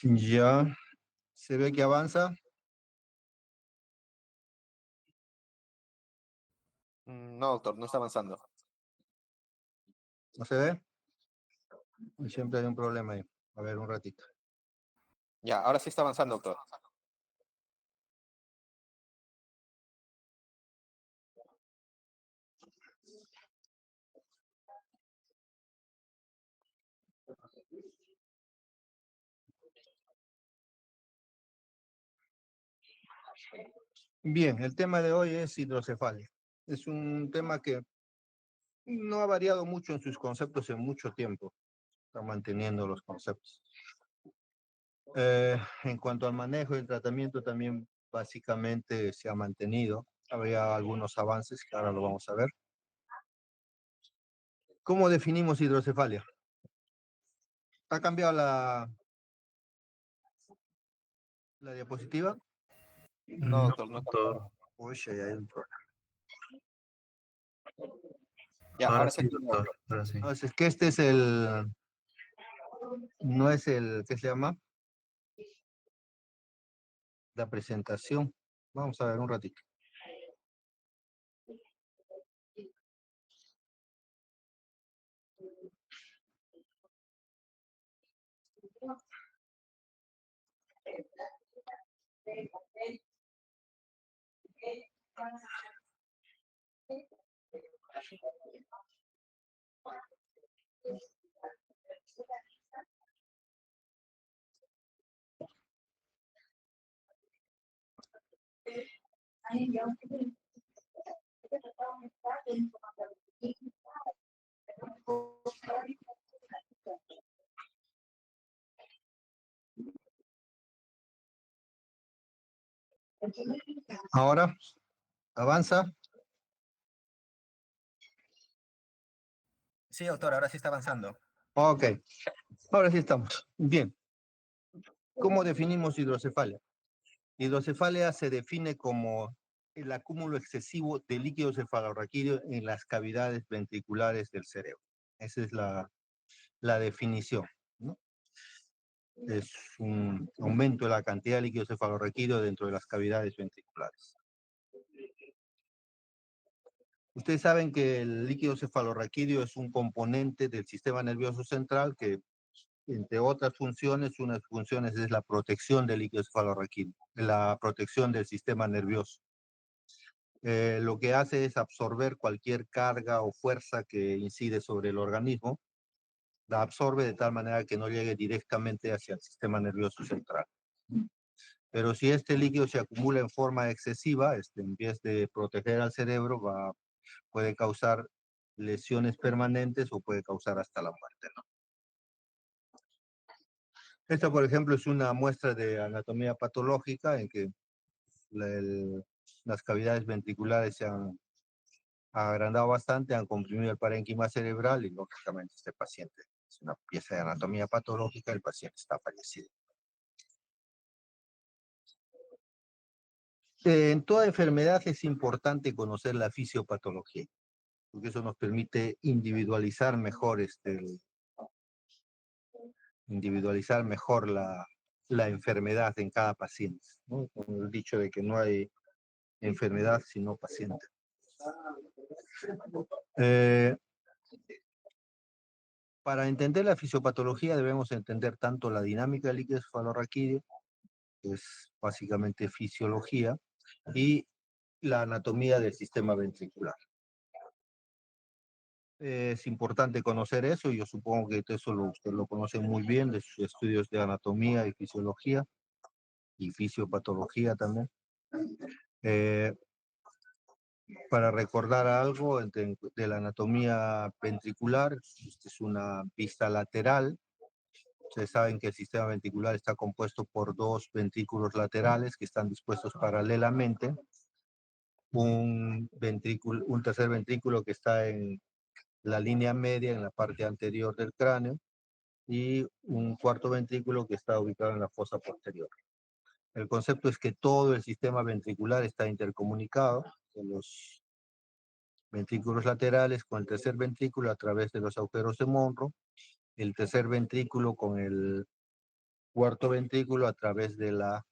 Ya, se ve que avanza. No, doctor, no está avanzando. ¿No se ve? Y siempre hay un problema ahí. A ver, un ratito. Ya, ahora sí está avanzando, doctor. Bien, el tema de hoy es hidrocefalia. Es un tema que no ha variado mucho en sus conceptos en mucho tiempo. Está manteniendo los conceptos. En cuanto al manejo y el tratamiento, también básicamente se ha mantenido. Habría algunos avances que ahora lo vamos a ver. ¿Cómo definimos hidrocefalia? ¿Ha cambiado la diapositiva? No, doctor, no está Doctor, avanzando. Uy, ahí hay un problema. Ya, ahora ahora sí sí, continúa, doctor, doctor. ahora sí. No, es que este es no es el, ¿qué se llama? La presentación. Vamos a ver un ratito. Ahora, avanza. Sí, doctor, ahora sí está avanzando. Ok, ahora sí estamos. Bien, ¿cómo definimos hidrocefalia? Hidrocefalia se define como el acúmulo excesivo de líquido cefalorraquídeo en las cavidades ventriculares del cerebro. Esa es la definición, ¿no? Es un aumento de la cantidad de líquido cefalorraquídeo dentro de las cavidades ventriculares. Ustedes saben que el líquido cefalorraquídeo es un componente del sistema nervioso central que, entre otras funciones, una de sus funciones es la protección del líquido cefalorraquídeo, la protección del sistema nervioso. Lo que hace es absorber cualquier carga o fuerza que incide sobre el organismo, la absorbe de tal manera que no llegue directamente hacia el sistema nervioso central. Pero si este líquido se acumula en forma excesiva, en vez de proteger al cerebro, puede causar lesiones permanentes o puede causar hasta la muerte, ¿no? Esta, por ejemplo, es una muestra de anatomía patológica en que las cavidades ventriculares se han agrandado bastante, han comprimido el parénquima cerebral y, lógicamente, este paciente es una pieza de anatomía patológica, el paciente está fallecido. En toda enfermedad es importante conocer la fisiopatología, porque eso nos permite individualizar mejor, la enfermedad en cada paciente, ¿no? Con el dicho de que no hay enfermedad sino paciente. Para entender la fisiopatología debemos entender tanto la dinámica del líquido cefalorraquídeo, que es básicamente fisiología, y la anatomía del sistema ventricular. Es importante conocer eso, y yo supongo que eso usted lo conoce muy bien de sus estudios de anatomía y fisiología, y fisiopatología también. Para recordar algo de la anatomía ventricular, esta es una vista lateral. Ustedes saben que el sistema ventricular está compuesto por dos ventrículos laterales que están dispuestos paralelamente. Un tercer ventrículo que está en la línea media, en la parte anterior del cráneo, y un cuarto ventrículo que está ubicado en la fosa posterior. El concepto es que todo el sistema ventricular está intercomunicado, en los ventrículos laterales con el tercer ventrículo a través de los agujeros de Monro, el tercer ventrículo con el cuarto ventrículo a través de la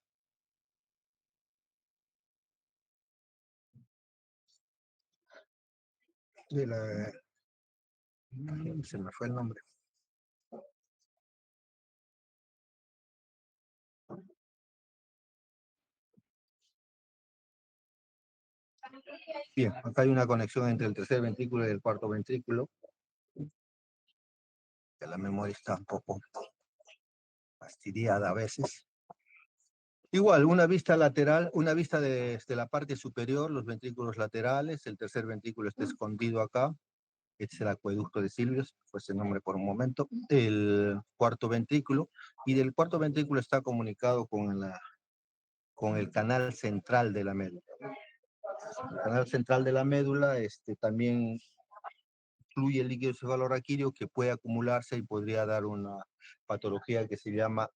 se me fue el nombre. Bien, acá hay una conexión entre el tercer ventrículo y el cuarto ventrículo. Que la memoria está un poco fastidiada a veces. Igual, una vista lateral, una vista desde la parte superior, los ventrículos laterales, el tercer ventrículo está escondido acá. Este es el acueducto de Silvius, fue ese nombre por un momento. El cuarto ventrículo, y del cuarto ventrículo está comunicado con el canal central de la médula. El canal central de la médula también fluye el líquido cefalorraquídeo que puede acumularse y podría dar una patología que se llama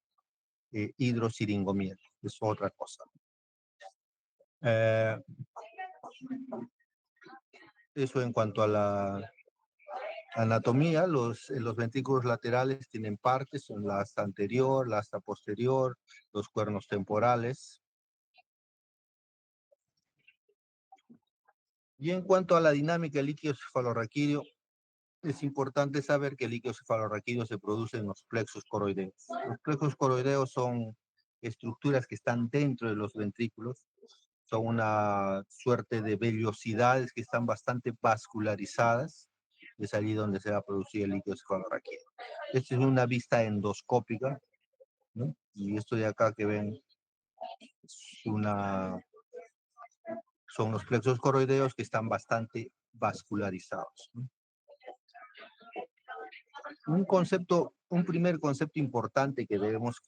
hidrosiringomiel. Es otra cosa. Eso en cuanto a la anatomía, los ventrículos laterales tienen partes, son la asta anterior, la asta posterior, los cuernos temporales. Y en cuanto a la dinámica del líquido cefalorraquídeo, es importante saber que el líquido cefalorraquídeo se produce en los plexos coroideos. Los plexos coroideos son estructuras que están dentro de los ventrículos, son una suerte de vellosidades que están bastante vascularizadas. Es allí donde se va a producir el líquido cefalorraquídeo. Esta es una vista endoscópica, ¿no? Y esto de acá que ven son los plexos coroideos que están bastante vascularizados, ¿no? Un primer concepto importante que debemos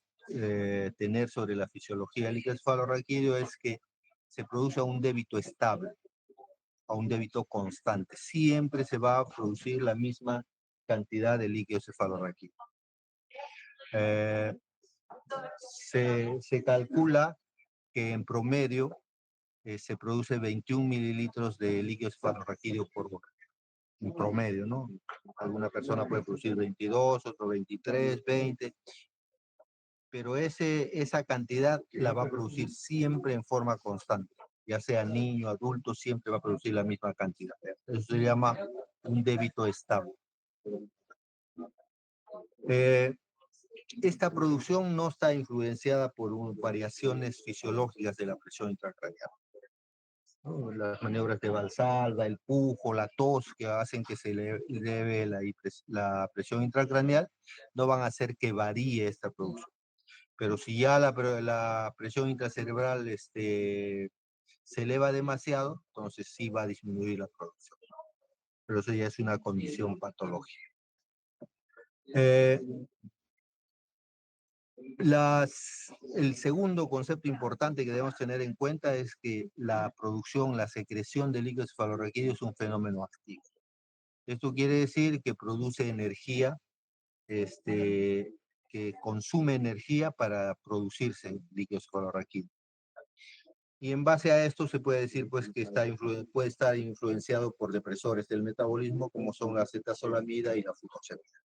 tener sobre la fisiología del líquido cefalorraquídeo es que se produce a un débito estable, a un débito constante. Siempre se va a producir la misma cantidad de líquido cefalorraquídeo. Se calcula que en promedio se produce 21 mililitros de líquido cefalorraquídeo por hora. En promedio, ¿no? Alguna persona puede producir 22, otro 23, 20, pero esa cantidad la va a producir siempre en forma constante, ya sea niño, adulto, siempre va a producir la misma cantidad. Eso se llama un débito estable. Esta producción no está influenciada por variaciones fisiológicas de la presión intracraneal. Las maniobras de Valsalva, el pujo, la tos que hacen que se eleve la presión intracraneal no van a hacer que varíe esta producción. Pero si ya la presión intracerebral se eleva demasiado, entonces sí va a disminuir la producción. Pero eso ya es una condición patológica. El segundo concepto importante que debemos tener en cuenta es que la producción, la secreción de líquido cefalorraquídeo es un fenómeno activo. Esto quiere decir que produce energía, que consume energía para producirse líquido cefalorraquídeo. Y en base a esto se puede decir pues que puede estar influenciado por depresores del metabolismo como son la acetazolamida y la fucosemida.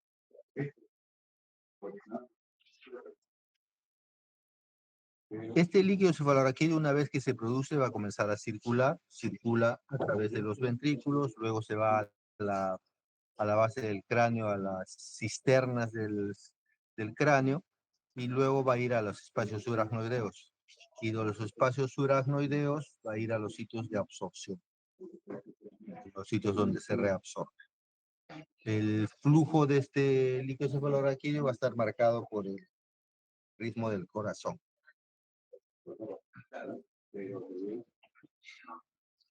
Este líquido cefalorraquídeo, una vez que se produce, va a comenzar a circular, circula a través de los ventrículos, luego se va a la base del cráneo, a las cisternas del cráneo, y luego va a ir a los espacios subaracnoideos. Y de los espacios subaracnoideos va a ir a los sitios de absorción, los sitios donde se reabsorbe. El flujo de este líquido cefalorraquídeo va a estar marcado por el ritmo del corazón.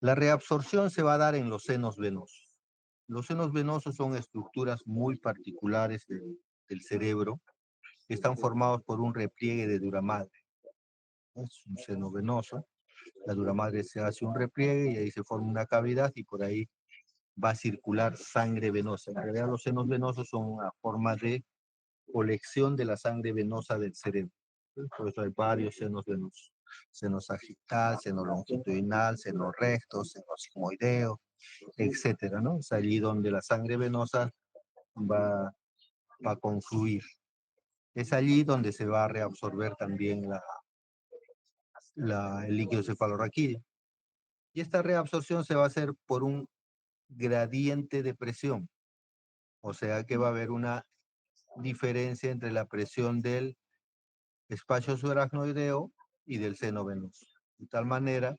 La reabsorción se va a dar en los senos venosos. Los senos venosos son estructuras muy particulares del cerebro que están formados por un repliegue de duramadre. Es un seno venoso. La duramadre se hace un repliegue y ahí se forma una cavidad y por ahí va a circular sangre venosa. En realidad los senos venosos son una forma de colección de la sangre venosa del cerebro. Por eso hay varios senos venosos. Seno sagital, seno longitudinal, seno recto, seno sigmoideo, etcétera, ¿no? Es allí donde la sangre venosa va va a confluir. Es allí donde se va a reabsorber también el líquido cefalorraquídeo. Y esta reabsorción se va a hacer por un gradiente de presión. O sea que va a haber una diferencia entre la presión del espacio subaracnoideo y del seno venoso. De tal manera,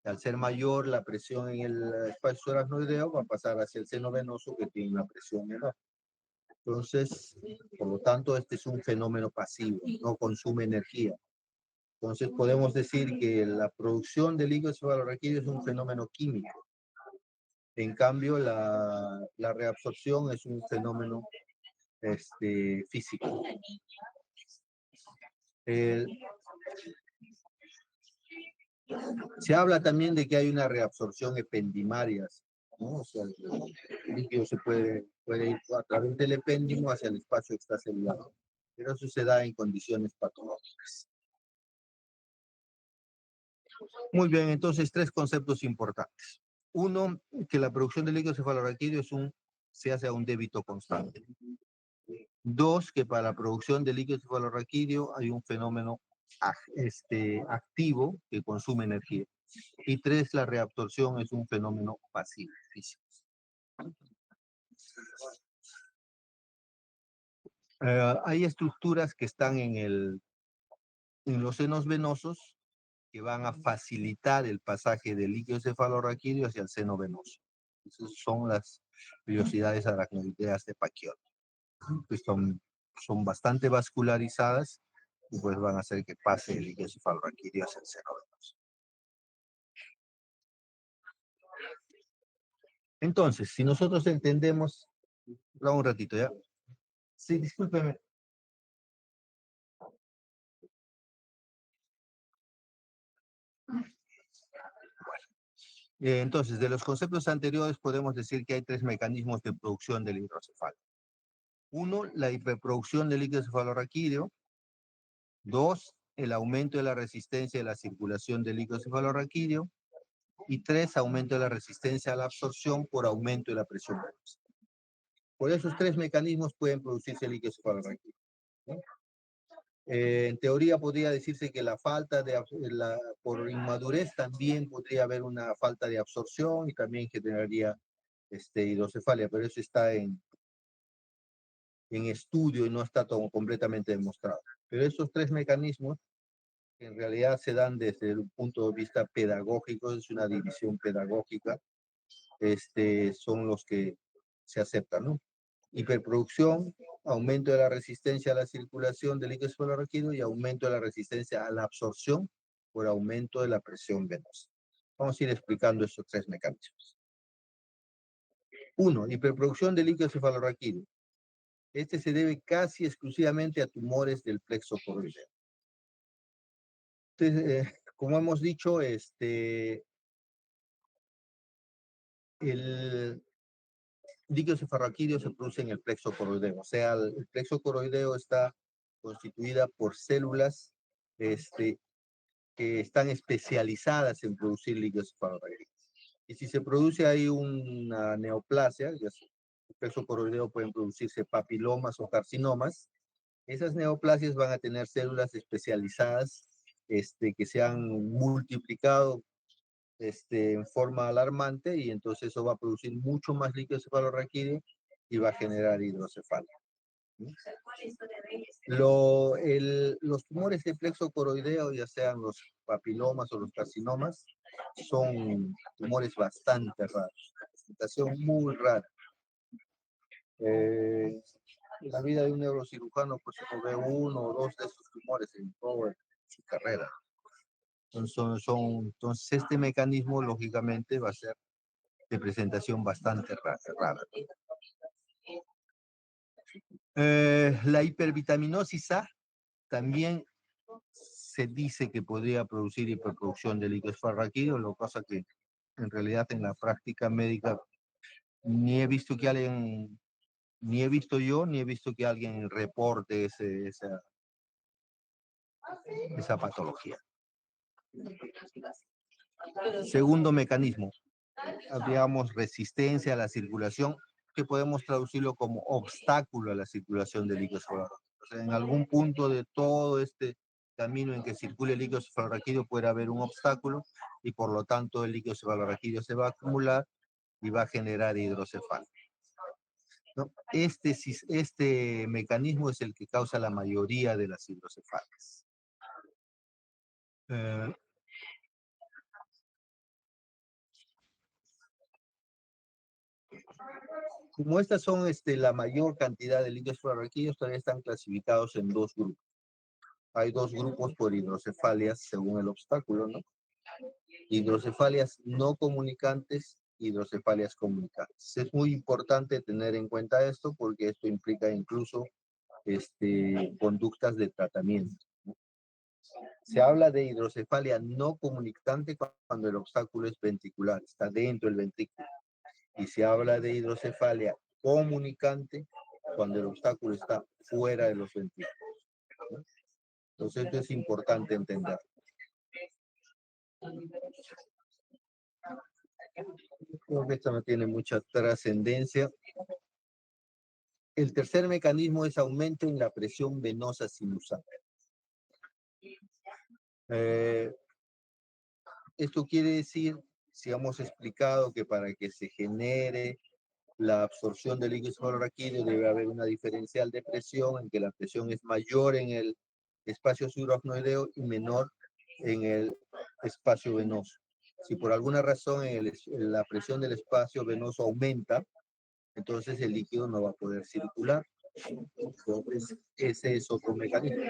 al ser mayor la presión en el espacio subaracnoideo, va a pasar hacia el seno venoso que tiene una presión menor. Entonces, por lo tanto, este es un fenómeno pasivo, no consume energía. Entonces, podemos decir que la producción de líquido cefalorraquídeo es un fenómeno químico. En cambio, la reabsorción es un fenómeno físico. Se habla también de que hay una reabsorción ependimaria, ¿no? O sea, el líquido se puede ir a través del epéndimo hacia el espacio extracelular, pero eso se da en condiciones patológicas. Muy bien, entonces tres conceptos importantes. Uno, que la producción de líquido cefalorraquídeo se hace a un débito constante. Dos, que para la producción de líquido cefalorraquídeo hay un fenómeno activo que consume energía. Y tres, la reabsorción es un fenómeno pasivo, físico. Hay estructuras que están en los senos venosos que van a facilitar el pasaje del líquido cefalorraquídeo hacia el seno venoso. Esas son las vellosidades aracnoideas de Pacchioni, que son bastante vascularizadas y pues van a hacer que pase el líquido cefalorraquídeo hacia el seno venoso. Entonces, si nosotros entendemos, un ratito ya. Sí, discúlpeme. Entonces, de los conceptos anteriores podemos decir que hay tres mecanismos de producción del hidrocefalo. Uno, la hiperproducción del líquido cefalorraquídeo. Dos, el aumento de la resistencia de la circulación del líquido cefalorraquídeo. Y tres, aumento de la resistencia a la absorción por aumento de la presión venosa. Por esos tres mecanismos pueden producirse el líquido cefalorraquídeo, ¿no? En teoría podría decirse que por inmadurez también podría haber una falta de absorción y también generaría hidrocefalia, pero eso está en estudio y no está todo completamente demostrado. Pero esos tres mecanismos en realidad se dan desde el punto de vista pedagógico, es una división pedagógica, son los que se aceptan, ¿no? Hiperproducción, aumento de la resistencia a la circulación del líquido cefalorraquídeo y aumento de la resistencia a la absorción por aumento de la presión venosa. Vamos a ir explicando estos tres mecanismos. Uno, hiperproducción del líquido cefalorraquídeo. Este se debe casi exclusivamente a tumores del plexo coroideo. Entonces, como hemos dicho, el líquido cefalorraquídeo se produce en el plexo coroideo. O sea, el plexo coroideo está constituida por células que están especializadas en producir líquido cefalorraquídeo. Y si se produce ahí una neoplasia, el plexo coroideo pueden producirse papilomas o carcinomas. Esas neoplasias van a tener células especializadas que se han multiplicado en forma alarmante y entonces eso va a producir mucho más líquido cefalorraquídeo y va a generar hidrocefalia. Los tumores de plexo coroideo, ya sean los papilomas o los carcinomas, son tumores bastante raros, presentación muy rara. En la vida de un neurocirujano, pues uno ve uno o dos de estos tumores en toda su carrera. Entonces, este mecanismo, lógicamente, va a ser de presentación bastante rara. La hipervitaminosis A también se dice que podría producir hiperproducción de líquido cefalorraquídeo, lo que pasa que en realidad en la práctica médica ni he visto que alguien, ni he visto yo, ni he visto que alguien reporte esa patología. Segundo mecanismo, habríamos resistencia a la circulación, que podemos traducirlo como obstáculo a la circulación de líquido cefalorraquídeo. O sea, en algún punto de todo este camino en que circule el líquido cefalorraquídeo puede haber un obstáculo y por lo tanto el líquido cefalorraquídeo se va a acumular y va a generar hidrocefalia, ¿no? Este mecanismo es el que causa la mayoría de las hidrocefalias. Como estas son la mayor cantidad de líquidos cefalorraquídeos, todavía están clasificados en dos grupos. Hay dos grupos por hidrocefalias según el obstáculo, ¿no? Hidrocefalias no comunicantes, hidrocefalias comunicantes. Es muy importante tener en cuenta esto porque esto implica incluso conductas de tratamiento, ¿no? Se habla de hidrocefalia no comunicante cuando el obstáculo es ventricular, está dentro del ventrículo. Y se habla de hidrocefalia comunicante cuando el obstáculo está fuera de los ventrículos, ¿no? Entonces esto es importante entender. Creo que esto no tiene mucha trascendencia. El tercer mecanismo es aumento en la presión venosa sinusal. Esto quiere decir, si hemos explicado que para que se genere la absorción del líquido cefalorraquídeo debe haber una diferencial de presión en que la presión es mayor en el espacio subaracnoideo y menor en el espacio venoso. Si por alguna razón la presión del espacio venoso aumenta, entonces el líquido no va a poder circular. Entonces, ese es otro mecanismo.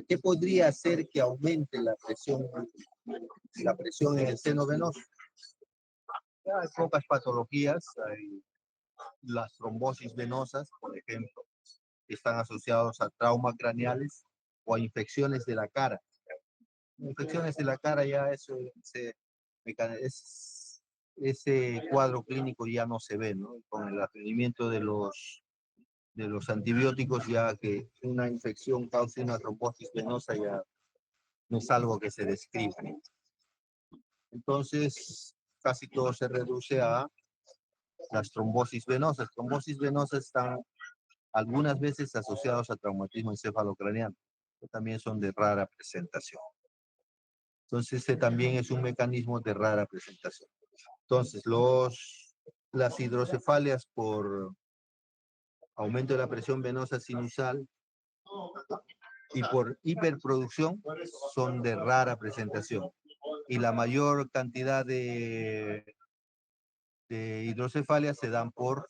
¿Qué podría hacer que aumente la presión en el seno venoso? Hay pocas patologías, hay las trombosis venosas, por ejemplo, que están asociados a traumas craneales o a infecciones de la cara. Infecciones de la cara ya ese cuadro clínico ya no se ve, ¿no? Con el advenimiento de los antibióticos, ya que una infección cause una trombosis venosa ya no es algo que se describa. Entonces, casi todo se reduce a las trombosis venosas. Trombosis venosas están algunas veces asociados a traumatismo encefalocraneano, que también son de rara presentación. Entonces, este también es un mecanismo de rara presentación. Entonces, las hidrocefalias por aumento de la presión venosa sinusal y por hiperproducción son de rara presentación. Y la mayor cantidad de hidrocefalias se dan por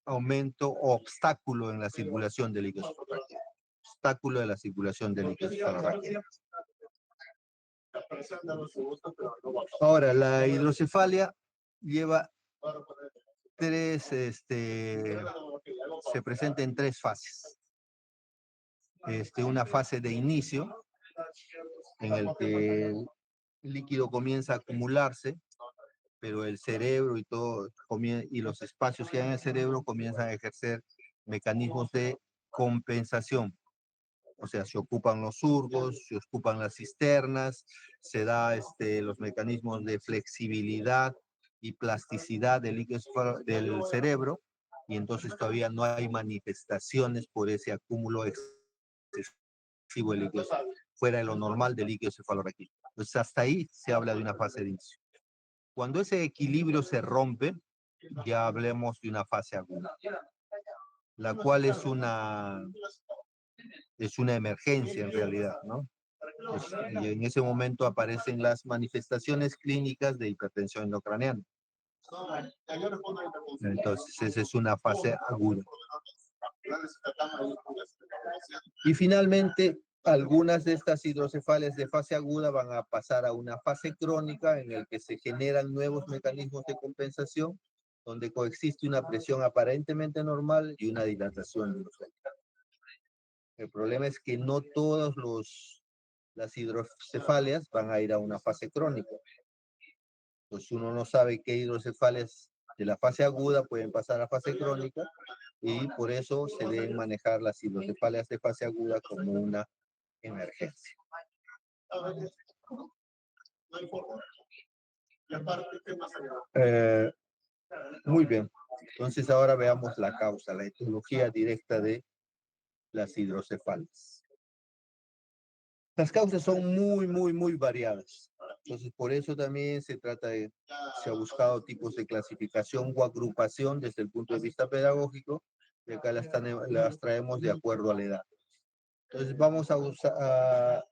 aumento o obstáculo en la circulación del líquido cefalorraquídeo. Obstáculo de la circulación del líquido cefalorraquídeo. Ahora, la hidrocefalia lleva se presenta en tres fases. Una fase de inicio, en el que el líquido comienza a acumularse, pero el cerebro y los espacios que hay en el cerebro comienzan a ejercer mecanismos de compensación. O sea, se ocupan los surcos, se ocupan las cisternas, se da los mecanismos de flexibilidad y plasticidad del líquido del cerebro, y entonces todavía no hay manifestaciones por ese acúmulo excesivo de líquido fuera de lo normal del líquido cefalorraquídeo. Entonces hasta ahí se habla de una fase de inicio. Cuando ese equilibrio se rompe, ya hablemos de una fase aguda, la cual es una emergencia en realidad, ¿no? Y en ese momento aparecen las manifestaciones clínicas de hipertensión endocraniana. Entonces, esa es una fase aguda. Y finalmente, algunas de estas hidrocefalias de fase aguda van a pasar a una fase crónica en la que se generan nuevos mecanismos de compensación, donde coexiste una presión aparentemente normal y una dilatación de los ventriculares. El problema es que no todas las hidrocefalias van a ir a una fase crónica. Pues uno no sabe qué hidrocefalias de la fase aguda pueden pasar a fase crónica, y por eso se deben manejar las hidrocefalias de fase aguda como una emergencia. Muy bien. Entonces ahora veamos la causa, la etiología directa de las hidrocefalias. Las causas son muy variadas. Entonces, por eso también se ha buscado tipos de clasificación o agrupación desde el punto de vista pedagógico, y acá las traemos de acuerdo a la edad. Entonces, vamos a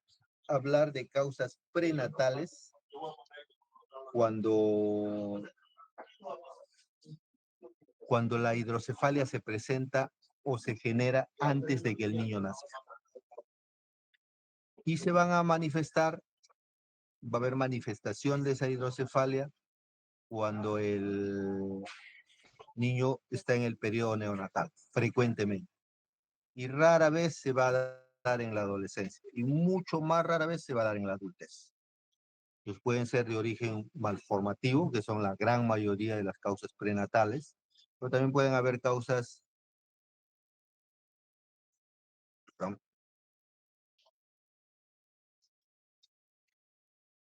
hablar de causas prenatales cuando, cuando la hidrocefalia se presenta o se genera antes de que el niño nazca. Y se van a manifestar, va a haber manifestación de esa hidrocefalia cuando el niño está en el periodo neonatal, frecuentemente. Y rara vez se va a dar en la adolescencia. Y mucho más rara vez se va a dar en la adultez. Pues pueden ser de origen malformativo, que son la gran mayoría de las causas prenatales, pero también pueden haber causas, perdón,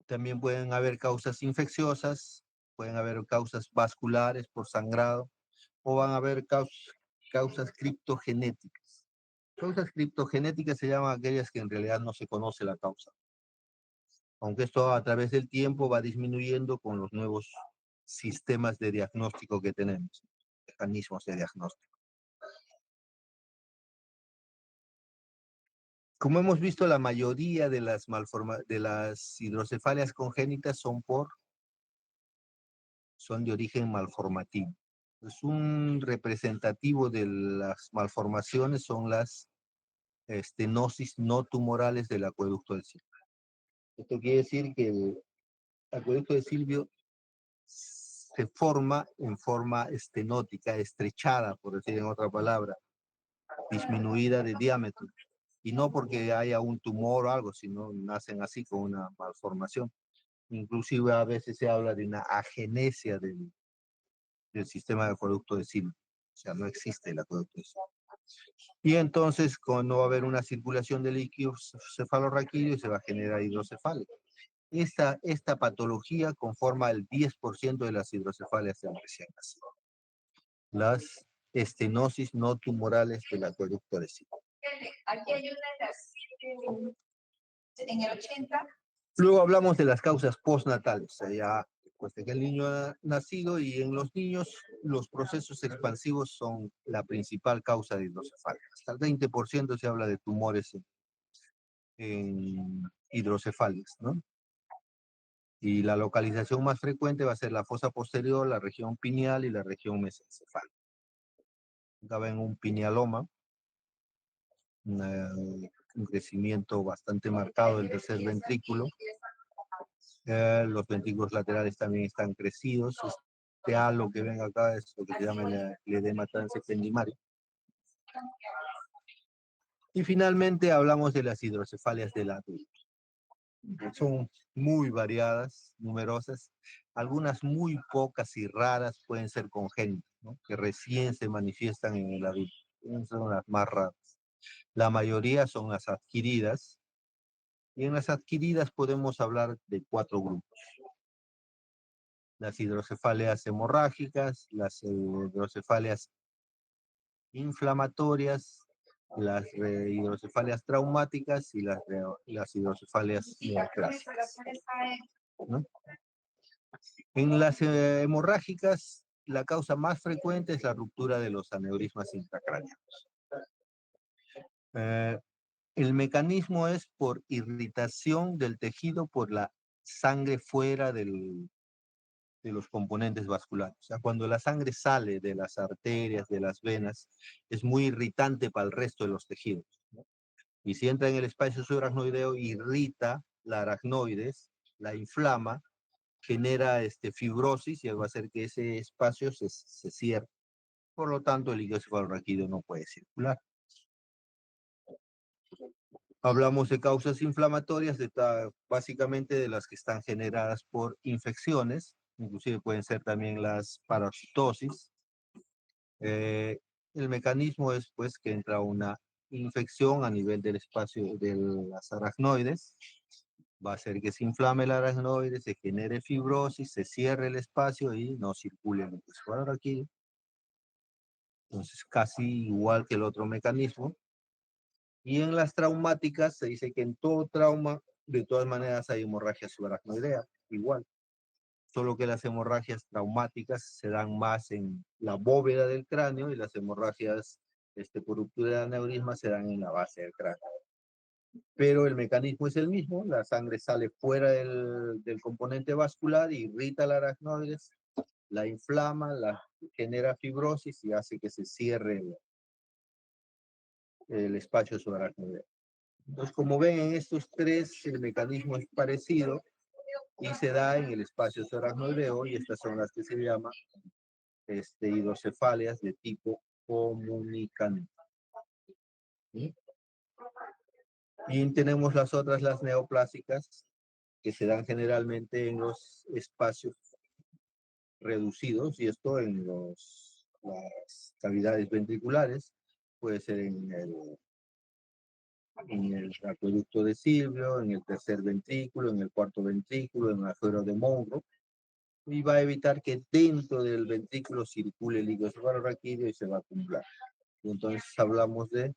también pueden haber causas infecciosas, pueden haber causas vasculares por sangrado, o van a haber causas criptogenéticas. Causas criptogenéticas se llaman aquellas que en realidad no se conoce la causa, aunque esto a través del tiempo va disminuyendo con los nuevos sistemas de diagnóstico que tenemos, mecanismos de diagnóstico. Como hemos visto, la mayoría de las hidrocefalias congénitas son de origen malformativo. Es un representativo de las malformaciones, son las estenosis no tumorales del acueducto de Silvio. Esto quiere decir que el acueducto de Silvio se forma en forma estenótica, estrechada, por decir en otra palabra, disminuida de diámetro. Y no porque haya un tumor o algo, sino nacen así con una malformación. Inclusive a veces se habla de una agenesia del sistema de acueducto de Silvio. O sea, no existe el acueducto de Silvio. Y entonces, cuando va a haber una circulación de líquidos cefalorraquídeos, se va a generar hidrocefalia. Esta patología conforma el 10% de las hidrocefalias del recién nacido. Las estenosis no tumorales del acueducto de Silvio. Aquí hay una en el 80. Luego hablamos de las causas postnatales, o sea, ya después de que el niño ha nacido, y en los niños los procesos expansivos son la principal causa de hidrocefalia. Hasta el 20% se habla de tumores en hidrocefalias, ¿no? Y la localización más frecuente va a ser la fosa posterior, la región pineal y la región mesencefálica. Acá ven un pinealoma, un crecimiento bastante marcado del tercer ventrículo. Los ventrículos laterales también están crecidos. Este halo que ven acá es lo que se llama el edema transeptendimario. Y finalmente hablamos de las hidrocefalias del adulto. Son muy variadas, numerosas. Algunas muy pocas y raras pueden ser congénitas, ¿no? Que recién se manifiestan en el adulto. Son las más raras. La mayoría son las adquiridas. Y en las adquiridas podemos hablar de 4 grupos. Las hidrocefalias hemorrágicas, las hidrocefalias inflamatorias, las hidrocefalias traumáticas y las hidrocefalias neoplásicas, ¿no? En las hemorrágicas, la causa más frecuente es la ruptura de los aneurismas intracraneanos. El mecanismo es por irritación del tejido por la sangre fuera de los componentes vasculares. O sea, cuando la sangre sale de las arterias, de las venas, es muy irritante para el resto de los tejidos, ¿no? Y si entra en el espacio subaracnoideo, irrita la aracnoides, la inflama, genera fibrosis y va a hacer que ese espacio se cierre. Por lo tanto, el líquido cefalorraquídeo no puede circular. Hablamos de causas inflamatorias, básicamente de las que están generadas por infecciones, inclusive pueden ser también las parasitosis. El mecanismo es pues que entra una infección a nivel del espacio de las aracnoides, va a hacer que se inflame el aracnoide, se genere fibrosis, se cierre el espacio y no circule el líquido cefalorraquídeo. Entonces, casi igual que el otro mecanismo. Y en las traumáticas se dice que en todo trauma, de todas maneras, hay hemorragia subaracnoidea, igual. Solo que las hemorragias traumáticas se dan más en la bóveda del cráneo y las hemorragias por ruptura de aneurisma se dan en la base del cráneo. Pero el mecanismo es el mismo, la sangre sale fuera del componente vascular, irrita la aracnoides, la inflama, la genera fibrosis y hace que se cierre el espacio subaracnoideo. Entonces, como ven, en estos tres el mecanismo es parecido y se da en el espacio subaracnoideo y estas son las que se llaman hidrocefalias de tipo comunicante. ¿Sí? Y tenemos las otras, las neoplásicas, que se dan generalmente en los espacios reducidos, y esto en las cavidades ventriculares, puede ser en el acueducto de Silvio, en el tercer ventrículo, en el cuarto ventrículo, en el agujero de Monro, y va a evitar que dentro del ventrículo circule el líquido cefalorraquídeo y se va a acumular. Entonces hablamos de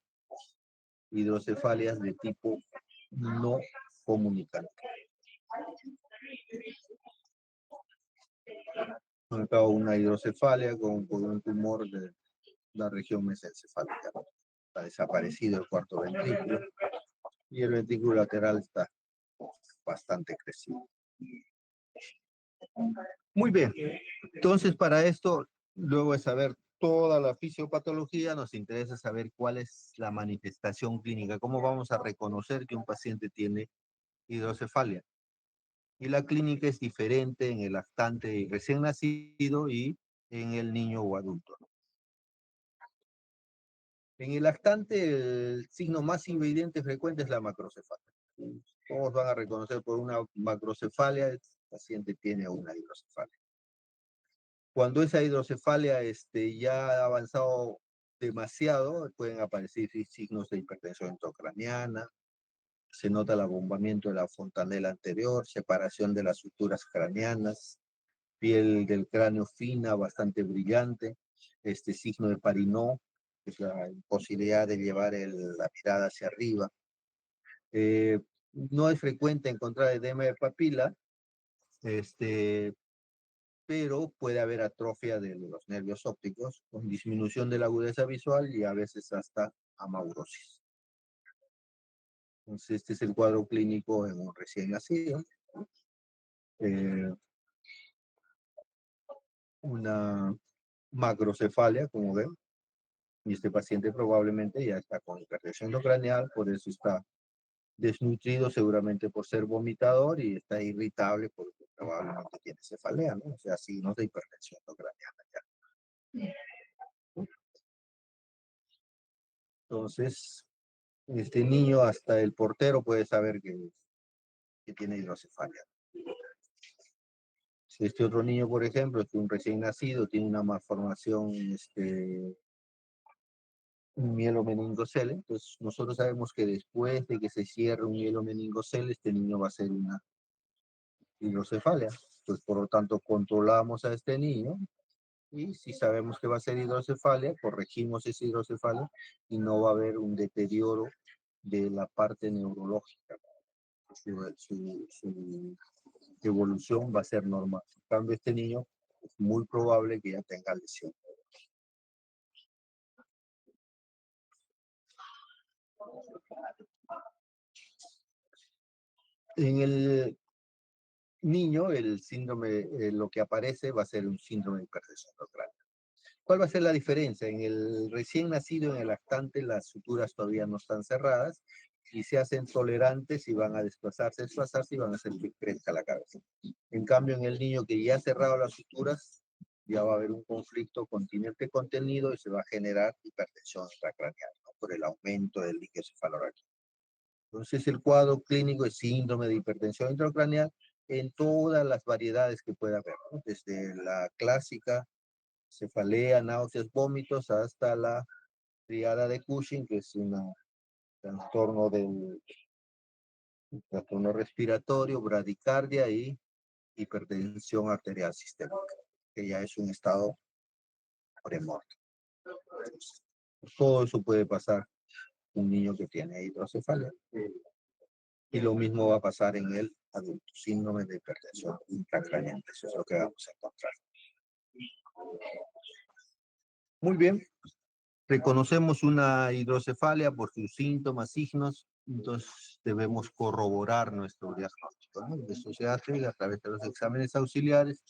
hidrocefalias de tipo no comunicante. Acá una hidrocefalia con un tumor de la región mesencefálica. Está desaparecido el cuarto ventrículo y el ventrículo lateral está bastante crecido. Muy bien. Entonces, para esto, luego de saber toda la fisiopatología, nos interesa saber cuál es la manifestación clínica, cómo vamos a reconocer que un paciente tiene hidrocefalia. Y la clínica es diferente en el lactante recién nacido y en el niño o adulto. En el lactante, el signo más evidente frecuente es la macrocefalia. Todos van a reconocer por una macrocefalia, el paciente tiene una hidrocefalia. Cuando esa hidrocefalia ya ha avanzado demasiado, pueden aparecer signos de hipertensión intracraniana, se nota el abombamiento de la fontanela anterior, separación de las suturas craneanas, piel del cráneo fina, bastante brillante, signo de Parinot, que es la imposibilidad de llevar la mirada hacia arriba. No es frecuente encontrar edema de papila, pero puede haber atrofia de los nervios ópticos, con disminución de la agudeza visual y a veces hasta amaurosis. Entonces, este es el cuadro clínico en un recién nacido. Una macrocefalia, como ven, y este paciente probablemente ya está con hipertensión endocranial, por eso está desnutrido seguramente por ser vomitador y está irritable porque probablemente tiene cefalea, ¿no? O sea, signos de hipertensión endocraniana ya. Entonces, este niño, hasta el portero puede saber que tiene hidrocefalia. Si este otro niño, por ejemplo, es un recién nacido, tiene una malformación, un mielomeningocele, entonces nosotros sabemos que después de que se cierre un mielomeningocele, este niño va a ser una hidrocefalia. Pues por lo tanto, controlamos a este niño y si sabemos que va a ser hidrocefalia, corregimos esa hidrocefalia y no va a haber un deterioro de la parte neurológica. Su evolución va a ser normal. En cambio, este niño es muy probable que ya tenga lesión. En el niño, el síndrome, lo que aparece va a ser un síndrome de hipertensión endocraniana. ¿Cuál va a ser la diferencia? En el recién nacido, en el lactante, las suturas todavía no están cerradas y se hacen tolerantes y van a desplazarse y van a hacer que crezca la cabeza. En cambio, en el niño que ya ha cerrado las suturas, ya va a haber un conflicto continente contenido y se va a generar hipertensión intracraneal, ¿no? Por el aumento del líquido cefalorraquídeo. Entonces, el cuadro clínico es síndrome de hipertensión intracraneal en todas las variedades que pueda haber, ¿no? Desde la clásica, cefalea, náuseas, vómitos, hasta la triada de Cushing, que es un trastorno trastorno respiratorio, bradicardia y hipertensión arterial sistémica, que ya es un estado premorte. Todo eso puede pasar un niño que tiene hidrocefalia. Y lo mismo va a pasar en el adulto, síndrome de hipertensión intracraneal. Eso es lo que vamos a encontrar. Muy bien, reconocemos una hidrocefalia por sus síntomas, signos, entonces debemos corroborar nuestro diagnóstico, ¿no? Eso se hace a través de los exámenes auxiliares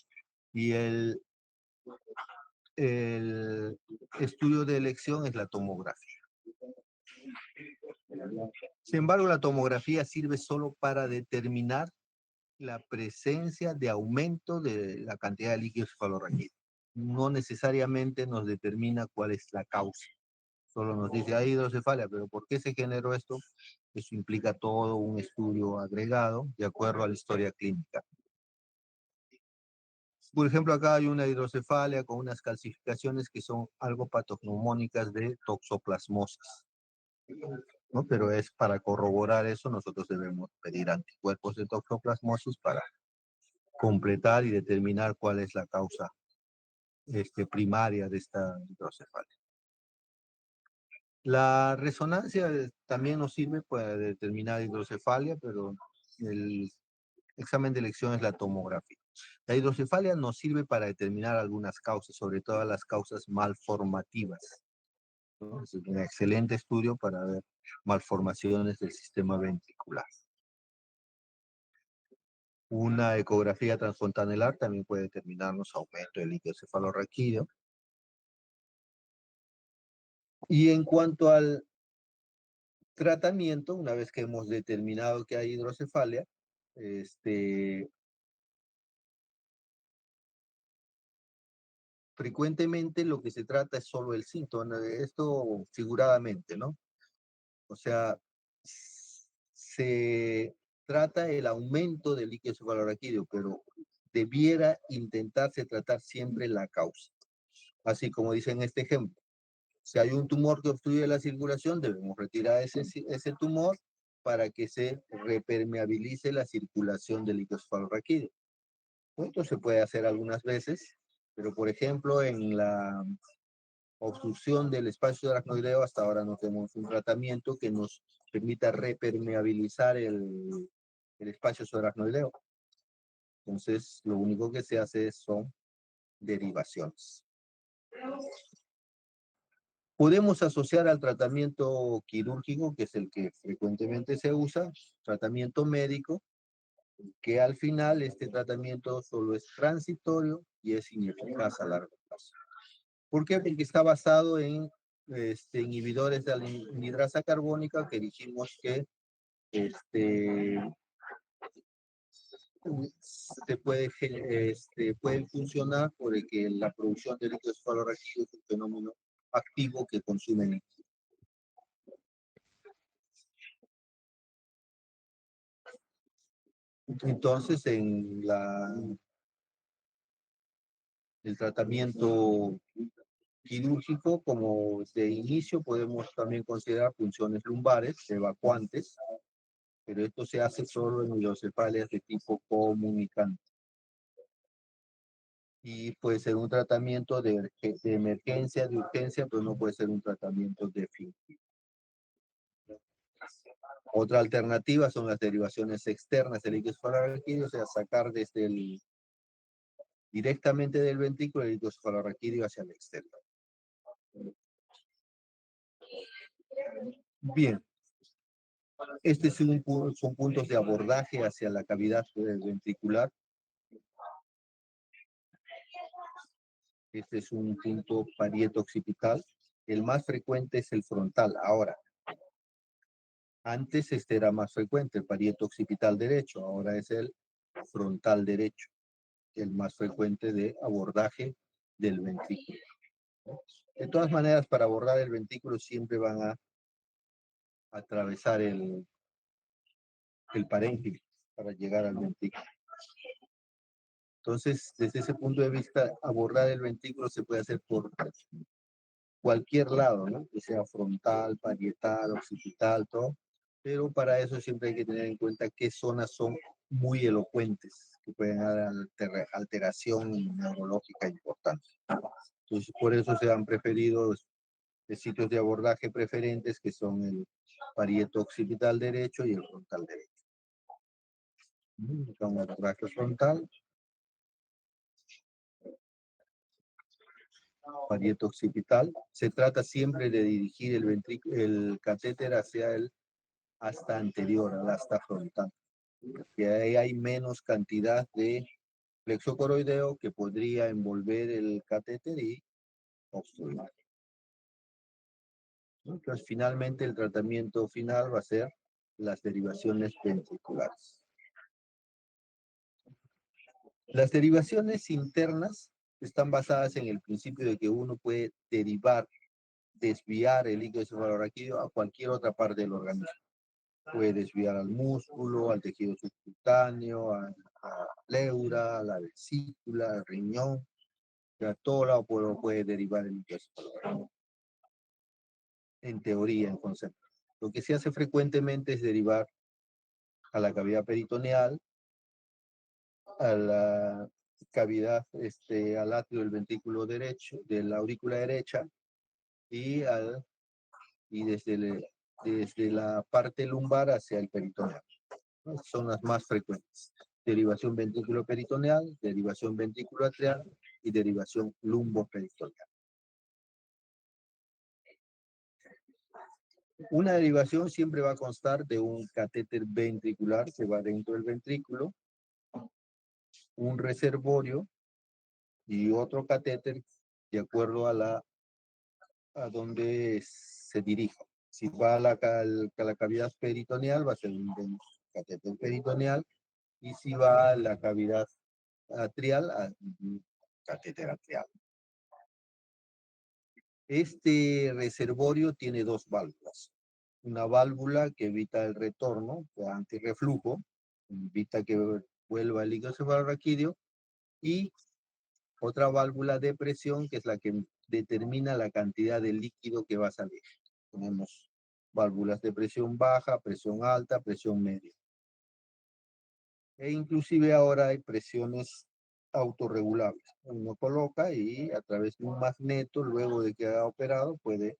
y el estudio de elección es la tomografía. Sin embargo, la tomografía sirve solo para determinar la presencia de aumento de la cantidad de líquido cefalorraquídeo. No necesariamente nos determina cuál es la causa. Solo nos dice, hay hidrocefalia, pero ¿por qué se generó esto? Eso implica todo un estudio agregado de acuerdo a la historia clínica. Por ejemplo, acá hay una hidrocefalia con unas calcificaciones que son algo patognomónicas de toxoplasmosis, ¿no? Pero es para corroborar eso, nosotros debemos pedir anticuerpos de toxoplasmosis para completar y determinar cuál es la causa primaria de esta hidrocefalia. La resonancia también nos sirve para determinar hidrocefalia, pero el examen de elección es la tomografía. La hidrocefalia nos sirve para determinar algunas causas, sobre todo las causas malformativas, ¿no? Es un excelente estudio para ver malformaciones del sistema ventricular. Una ecografía transfontanelar también puede determinarnos aumento del líquido cefalorraquídeo. Y en cuanto al tratamiento, una vez que hemos determinado que hay hidrocefalia, frecuentemente lo que se trata es solo el síntoma, esto figuradamente, ¿no? O sea, se trata el aumento del líquido cefalorraquídeo, pero debiera intentarse tratar siempre la causa. Así como dice en este ejemplo, si hay un tumor que obstruye la circulación, debemos retirar ese tumor para que se repermeabilice la circulación del líquido cefalorraquídeo. Esto se puede hacer algunas veces, pero por ejemplo en la obstrucción del espacio aracnoideo hasta ahora no tenemos un tratamiento que nos permita repermeabilizar el espacio aracnoideo. Entonces lo único que se hace son derivaciones. Podemos asociar al tratamiento quirúrgico, que es el que frecuentemente se usa, tratamiento médico, que al final este tratamiento solo es transitorio y es ineficaz a largo plazo. ¿Por qué? Porque está basado en inhibidores de la anhidrasa carbónica que dijimos que pueden funcionar porque la producción de líquido cefalorraquídeo es un fenómeno activo que consumen. Entonces, en el tratamiento quirúrgico, como de inicio, podemos también considerar punciones lumbares, evacuantes, pero esto se hace solo en hidrocefalias de tipo comunicante. Y puede ser un tratamiento de emergencia, de urgencia, pero no puede ser un tratamiento definitivo. Otra alternativa son las derivaciones externas del líquido cefalorraquídeo, o sea, sacar directamente del ventrículo el líquido cefalorraquídeo hacia el exterior. Bien, son puntos de abordaje hacia la cavidad ventricular. Este es un punto parieto-occipital. El más frecuente es el frontal. Ahora, antes este era más frecuente, el parieto-occipital derecho. Ahora es el frontal derecho, el más frecuente de abordaje del ventrículo. De todas maneras, para abordar el ventrículo siempre van a atravesar el parénquima para llegar al ventrículo. Entonces, desde ese punto de vista, abordar el ventrículo se puede hacer por cualquier lado, ¿no? Que sea frontal, parietal, occipital, todo. pero para eso siempre hay que tener en cuenta qué zonas son muy elocuentes, que pueden dar alteración neurológica importante. Entonces, por eso se han preferido sitios de abordaje preferentes, que son el parieto occipital derecho y el frontal derecho. Con el abordaje frontal, parieto occipital, se trata siempre de dirigir el catéter hacia el asta anterior, al asta frontal, que ahí hay menos cantidad de plexo coroideo que podría envolver el catéter y obstruir. Entonces, finalmente, el tratamiento final va a ser las derivaciones ventriculares. Las derivaciones internas están basadas en el principio de que uno puede desviar el líquido cefalorraquídeo a cualquier otra parte del organismo. Puede desviar al músculo, al tejido subcutáneo, a la pleura, a la vesícula, al riñón. A todo lado puede derivar el líquido cefalorraquídeo. En teoría, en concepto. Lo que se hace frecuentemente es derivar a la cavidad peritoneal, a la cavidad, al atrio del ventrículo derecho, de la aurícula derecha, y desde la parte lumbar hacia el peritoneo. Son las más frecuentes. Derivación ventrículo peritoneal, derivación ventrículo atrial y derivación lumboperitoneal. Una derivación siempre va a constar de un catéter ventricular que va dentro del ventrículo, un reservorio y otro catéter de acuerdo a donde se dirija. Si va a la cavidad peritoneal, va a ser un catéter peritoneal, y si va a la cavidad atrial, a un catéter atrial. Este reservorio tiene dos válvulas. Una válvula que evita el retorno, antirreflujo, evita que vuelva el líquido cefalorraquídeo, y otra válvula de presión, que es la que determina la cantidad de líquido que va a salir. Tenemos válvulas de presión baja, presión alta, presión media. E inclusive ahora hay presiones autorregulables. Uno coloca y a través de un magneto, luego de que ha operado, puede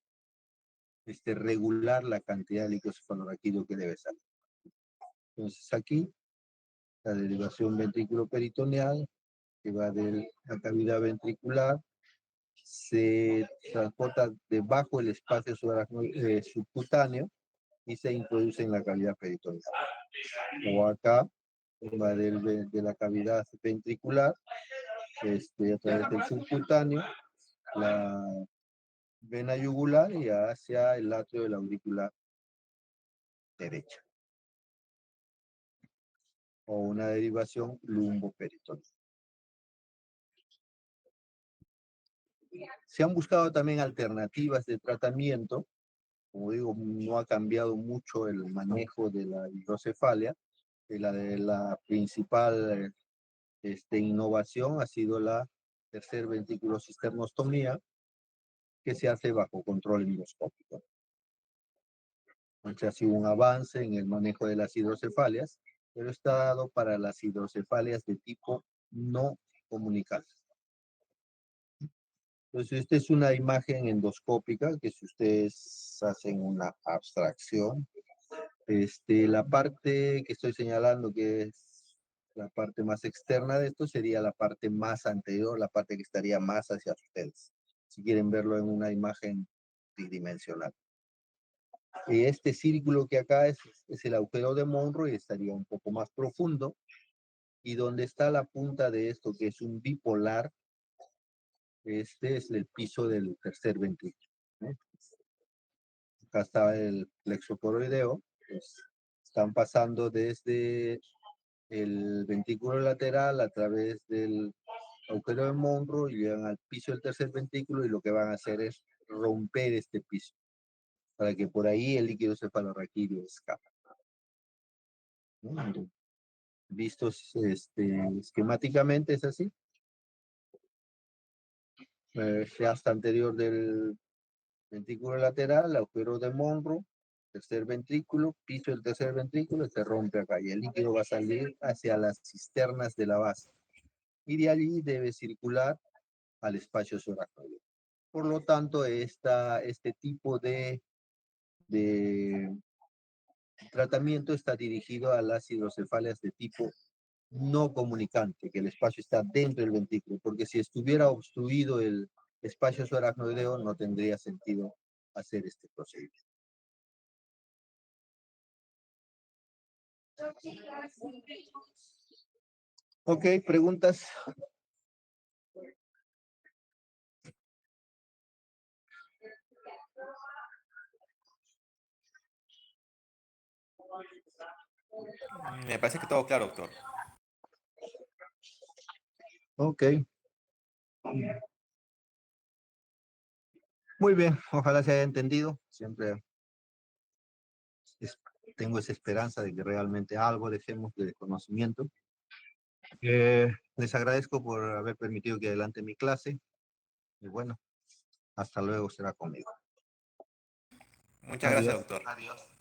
regular la cantidad de líquido cefalorraquídeo que debe salir. Entonces aquí, la derivación ventrículo-peritoneal, que va de la cavidad ventricular, se transporta debajo del espacio subcutáneo y se introduce en la cavidad peritoneal. O acá, va de la cavidad ventricular, a través del subcutáneo, la vena yugular y hacia el atrio de la aurícula derecha. O una derivación lumboperitoneal. Se han buscado también alternativas de tratamiento. Como digo, no ha cambiado mucho el manejo de la hidrocefalia. La principal innovación ha sido la tercer ventriculocisternostomía, que se hace bajo control endoscópico. Entonces ha sido un avance en el manejo de las hidrocefalias, pero está dado para las hidrocefalias de tipo no comunicable. Entonces, esta es una imagen endoscópica que si ustedes hacen una abstracción, la parte que estoy señalando, que es la parte más externa de esto, sería la parte más anterior, la parte que estaría más hacia ustedes, si quieren verlo en una imagen tridimensional. Y este círculo que acá es el agujero de Monro y estaría un poco más profundo, y donde está la punta de esto, que es un bipolar, este es el piso del tercer ventrículo, ¿no? Acá está el plexo coroideo, pues, están pasando desde el ventrículo lateral a través del agujero de Monro y llegan al piso del tercer ventrículo, y lo que van a hacer es romper este piso para que por ahí el líquido cefalorraquídeo escape, ¿no? Vistos esquemáticamente es así. Se hasta anterior del ventrículo lateral, agujero de Monro, tercer ventrículo, piso el tercer ventrículo, se rompe acá y el líquido va a salir hacia las cisternas de la base. Y de allí debe circular al espacio subaracnoideo. Por lo tanto, este tipo de tratamiento está dirigido a las hidrocefalias de tipo no comunicante, que el espacio está dentro del ventrículo, porque si estuviera obstruido el espacio subaracnoideo, no tendría sentido hacer este procedimiento. Ok, preguntas. Me parece que todo claro, doctor. Ok. Muy bien, ojalá se haya entendido. Siempre es- tengo esa esperanza de que realmente algo dejemos de conocimiento. Les agradezco por haber permitido que adelante mi clase. Y bueno, hasta luego será conmigo. Muchas gracias, Adiós. doctor. Adiós.